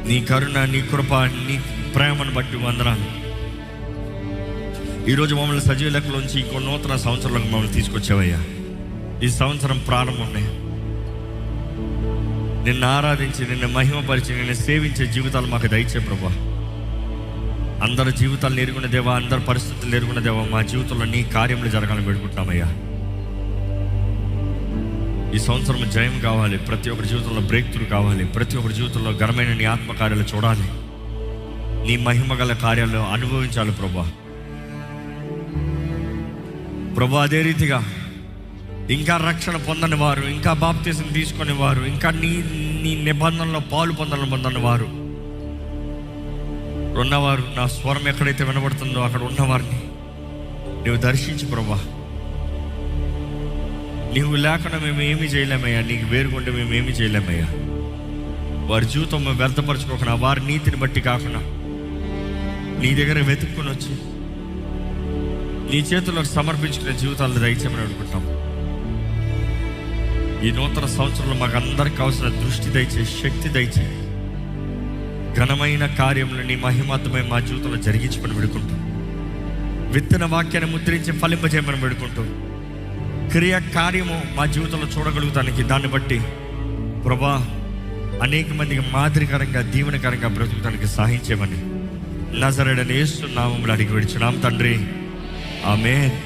నీ కరుణ, నీ కృప, నీ ప్రేమను బట్టి వందనాలు. ఈరోజు మమ్మల్ని సజీవ లెక్కలోంచి ఇంకో నూతన సంవత్సరంలోకి మమ్మల్ని తీసుకొచ్చావయ్యా. ఈ సంవత్సరం ప్రారంభమే నిన్ను ఆరాధించి, నిన్ను మహిమపరిచి, నిన్ను సేవించే జీవితాలు మాకు దయచే ప్రభా. అందరి జీవితాలను ఎరుగున్న దేవా, అందరి పరిస్థితులు ఎరుగున్న దేవా, మా జీవితంలో నీ కార్యములు జరగాలని పెట్టుకుంటున్నామయ్యా. ఈ సంవత్సరం జయం కావాలి, ప్రతి ఒక్కరి జీవితంలో బ్రేక్ త్రూ కావాలి, ప్రతి ఒక్కరి జీవితంలో ఘనమైన నీ ఆత్మకార్యాలు చూడాలి, నీ మహిమ గల కార్యాలు అనుభవించాలి ప్రభా. అదే రీతిగా ఇంకా రక్షణ పొందని వారు, ఇంకా బాప్తిజం తీసుకునే వారు, ఇంకా నీ నిబంధనలో పాలు పొందని వారు ఉన్నవారు, నా స్వరం ఎక్కడైతే వినబడుతుందో అక్కడ ఉన్నవారిని నీవు దర్శించు ప్రభా. నీవు లేకుండా మేము ఏమీ చేయలేమయ్యా, నీకు వేరుగుంటే మేము ఏమీ చేయలేమయ్యా. వారి జీవితం మేము వ్యర్థపరచుకోకుండా, వారి నీతిని బట్టి కాకుండా నీ దగ్గర వెతుక్కుని వచ్చి నీ చేతుల్లో సమర్పించుకునే జీవితాలను దయచేయమని అనుకుంటాం. ఈ నూతన సంవత్సరంలో మాకు అందరికి కావాల్సిన దృష్టి దయచే, శక్తి దయచే, ఘనమైన కార్యములు నీ మహిమాత్మై మా జీవితంలో జరిగించమని పెడుకుంటాం. విత్తన వాక్యాన్ని ముద్రించి ఫలింపజేయమని పెడుకుంటూ, క్రియ కార్యము మా జీవితంలో చూడగలుగుతానికి, దాన్ని బట్టి ప్రభా అనేక మందికి మాదిరికరంగా, దీవెనకరంగా బ్రతుకుతానికి సహాయించేమని నజరేయుడైన యేసు నామములో అడిగి విడుచున్నాం తండ్రి. ఆమేన్.